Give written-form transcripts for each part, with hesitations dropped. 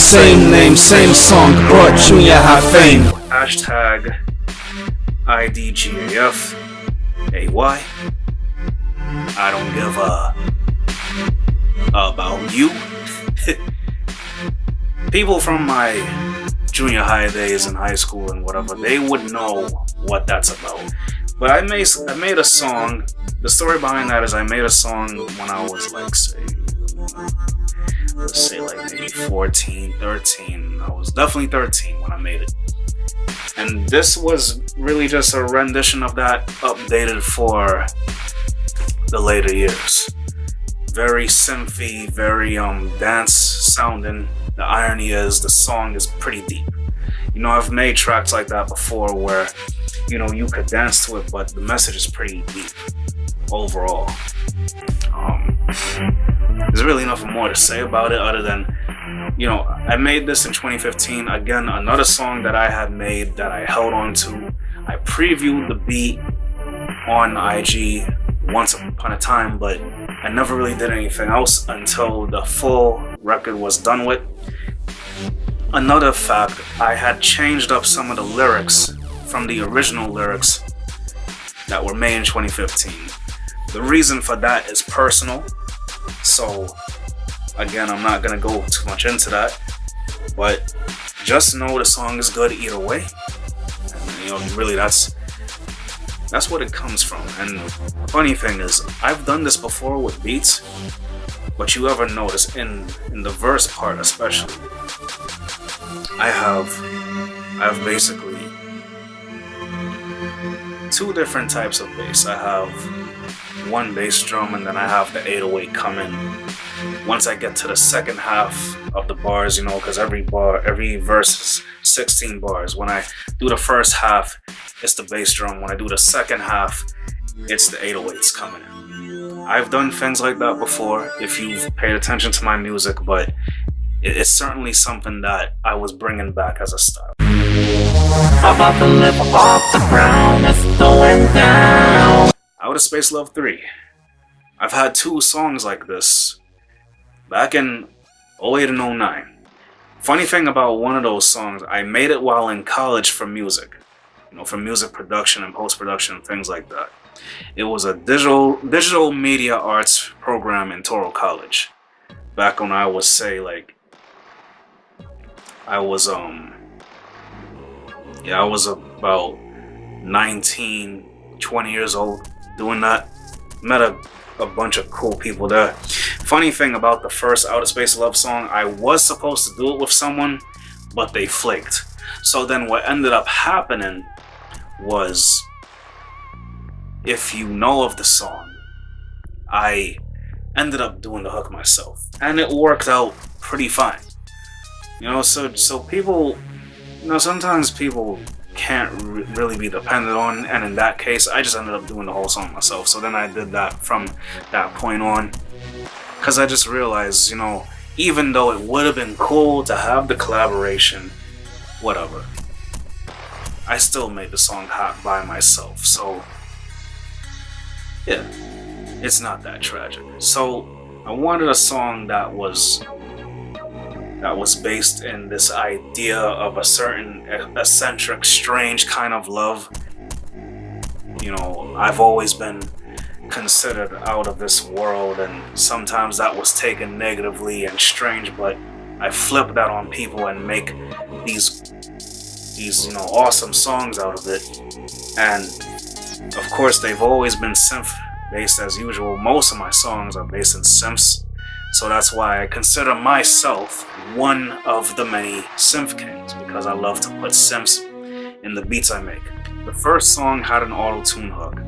Same name, same song, brought junior high fame. Hashtag IDGAF AY. I don't give a about you. People from my junior high days in high school and whatever, they would know what that's about. But I made a song. The story behind that is I made a song when I was like, let's say like maybe 14, 13. I was definitely 13 when I made it. And this was really just a rendition of that, updated for the later years. Very synthy, very dance sounding. The irony is the song is pretty deep. You know, I've made tracks like that before where, you know, you could dance to it, but the message is pretty deep overall. There's really nothing more to say about it other than, you know, I made this in 2015. Again, another song that I had made that I held on to. I previewed the beat on IG once upon a time, but I never really did anything else until the full record was done with. Another fact, I had changed up some of the lyrics from the original lyrics that were made in 2015. The reason for that is personal, so again, I'm not gonna go too much into that, but just know the song is good either way. And, you know, really that's what it comes from. And the funny thing is, I've done this before with beats, but you ever notice in the verse part especially, I have basically two different types of bass. I have one bass drum and then I have the 808 come in. Once I get to the second half of the bars, you know, because every verse is 16 bars. When I do the first half, it's the bass drum. When I do the second half, it's the 808s coming in. I've done things like that before if you've paid attention to my music, but it's certainly something that I was bringing back as a style. About to lift off the ground, it's going down. Outer Space Love 3. I've had two songs like this back in 08 and 09. Funny thing about one of those songs, I made it while in college for music. You know, for music production and post-production and things like that. It was a digital media arts program in Toro College. Back when I was, say, like, I was about 19, 20 years old doing that. Met a bunch of cool people there. Funny thing about the first Outer Space Love song, I was supposed to do it with someone, but they flaked. So then what ended up happening was, if you know of the song, I ended up doing the hook myself. And it worked out pretty fine. You know, so people, you know, sometimes people can't really be dependent on, and in that case, I just ended up doing the whole song myself. So then I did that from that point on, because I just realized, you know, even though it would have been cool to have the collaboration, whatever, I still made the song hot by myself. So yeah, it's not that tragic. So I wanted a song that was based in this idea of a certain eccentric, strange kind of love. You know, I've always been considered out of this world, and sometimes that was taken negatively and strange, but I flip that on people and make these you know, awesome songs out of it. And of course, they've always been synth based as usual. Most of my songs are based in synths. So that's why I consider myself one of the many synth kings, because I love to put synths in the beats I make. The first song had an auto-tune hook.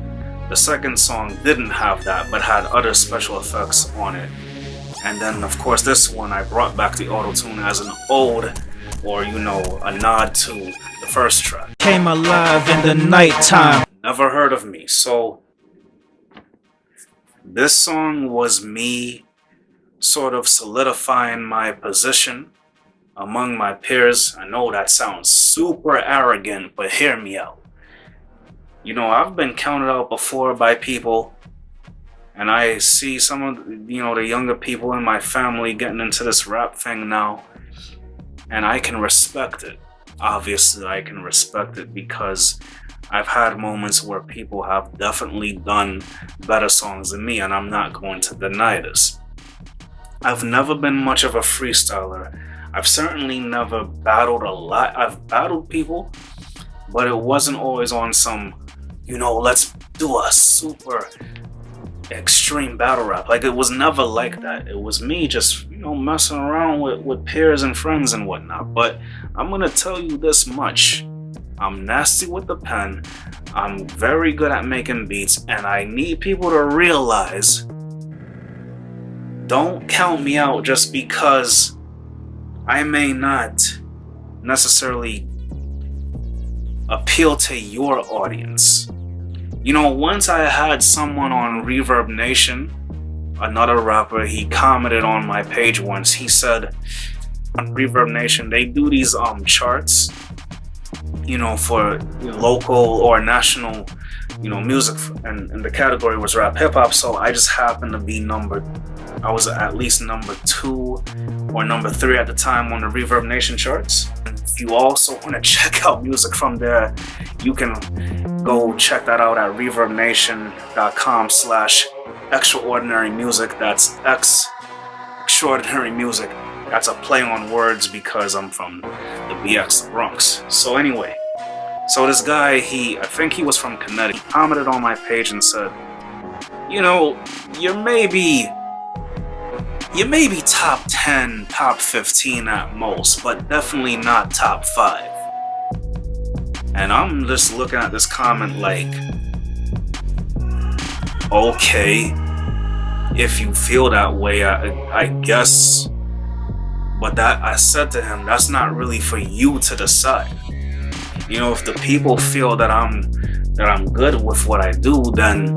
The second song didn't have that, but had other special effects on it. And then, of course, this one I brought back the auto-tune as an ode, or, you know, a nod to the first track. Came alive in the nighttime. Never heard of me. So this song was me sort of solidifying my position among my peers. I know that sounds super arrogant, but hear me out. You know, I've been counted out before by people, and I see some of, you know, the younger people in my family getting into this rap thing now. and I can respect it. Obviously, I can respect it because I've had moments where people have definitely done better songs than me, and I'm not going to deny this. I've never been much of a freestyler. I've certainly never battled a lot. I've battled people, but it wasn't always on some, let's do a super extreme battle rap. Like, it was never like that. It was me just, messing around with peers and friends and whatnot. But I'm gonna tell you this much. I'm nasty with the pen. I'm very good at making beats, and I need people to realize, don't count me out just because I may not necessarily appeal to your audience. Once I had someone on Reverb Nation, another rapper, he commented on my page once. He said, on Reverb Nation, they do these charts, for local or national, music, and the category was rap hip hop. So I just happened to be I was at least number 2 or number 3 at the time on the Reverb Nation charts. And if you also want to check out music from there, you can go check that out at reverbnation.com/extraordinary music. That's X extraordinary music. That's a play on words because I'm from the BX, the Bronx. So anyway, this guy, I think he was from Connecticut, he commented on my page and said, you may be top 10, top 15 at most, but definitely not top 5. And I'm just looking at this comment like, okay, if you feel that way, I guess. But I said to him, that's not really for you to decide. If the people feel that I'm good with what I do, then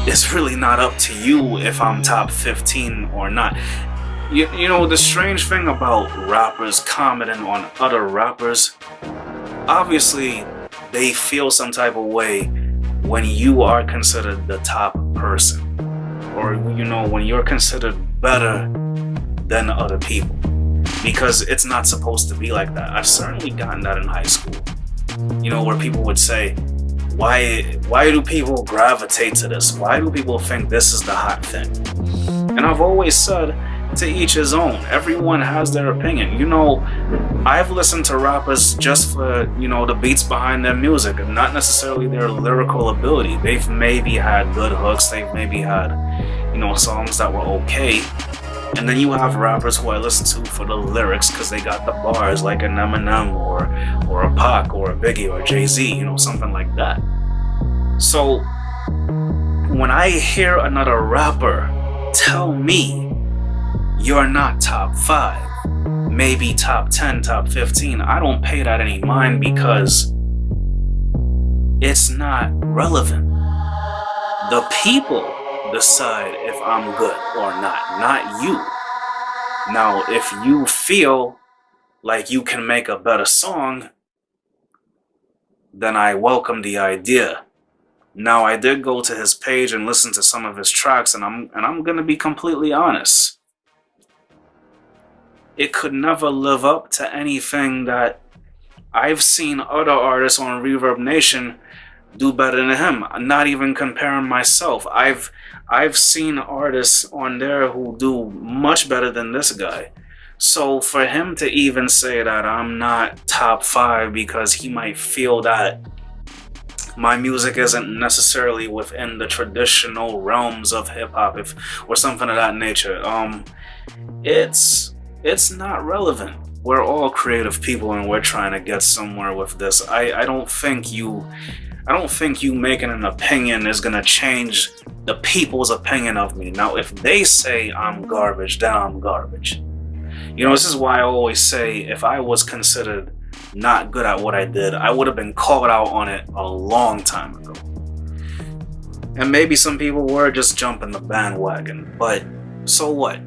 it's really not up to you if I'm top 15 or not. The strange thing about rappers commenting on other rappers, obviously they feel some type of way when you are considered the top person, or when you're considered better than other people, because it's not supposed to be like that. I've certainly gotten that in high school, where people would say, why do people gravitate to this? Why do people think this is the hot thing? And I've always said, to each his own. Everyone has their opinion. I've listened to rappers just for, the beats behind their music, and not necessarily their lyrical ability. They've maybe had good hooks, they've maybe had, songs that were okay. And then you have rappers who I listen to for the lyrics because they got the bars, like an Eminem or a Pac or a Biggie or Jay-Z, something like that. So when I hear another rapper tell me you're not top 5, maybe top 10, top 15, I don't pay that any mind because it's not relevant. The people decide if I'm good or not you. Now, if you feel like you can make a better song, then I welcome the idea. Now, I did go to his page and listen to some of his tracks, and I'm gonna be completely honest. It could never live up to anything that I've seen other artists on Reverb Nation do better than him. Not even comparing myself. I've seen artists on there who do much better than this guy. So for him to even say that I'm not top 5 because he might feel that my music isn't necessarily within the traditional realms of hip-hop or something of that nature, it's not relevant. We're all creative people and we're trying to get somewhere with this. I don't think you making an opinion is gonna change the people's opinion of me. Now, if they say I'm garbage, then I'm garbage. This is why I always say, if I was considered not good at what I did, I would have been called out on it a long time ago. And maybe some people were just jumping the bandwagon, but so what?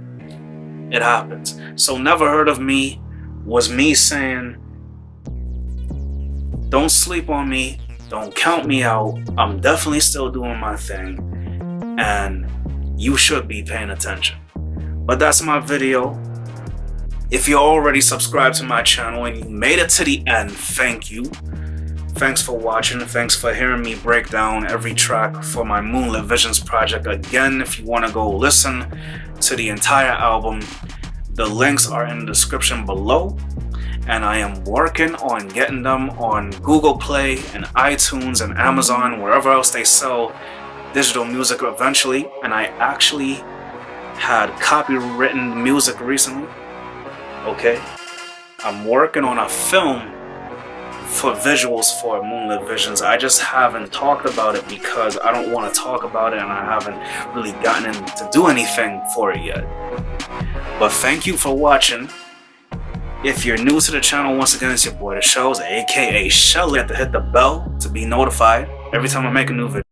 It happens. So Never Heard of Me was me saying, don't sleep on me, don't count me out, I'm definitely still doing my thing, and you should be paying attention. But that's my video. If you're already subscribed to my channel and you made it to the end, thank you. Thanks for watching. Thanks for hearing me break down every track for my Moonlit Visions project. Again, if you want to go listen to the entire album, the links are in the description below. And I am working on getting them on Google Play and iTunes and Amazon, wherever else they sell digital music eventually. And I actually had copywritten music recently. Okay, I'm working on a film for visuals for Moonlit Visions. I just haven't talked about it because I don't want to talk about it and I haven't really gotten in to do anything for it yet. But thank you for watching. If you're new to the channel, once again, it's your boy The Shells, aka Shell. You have to hit the bell to be notified every time I make a new video.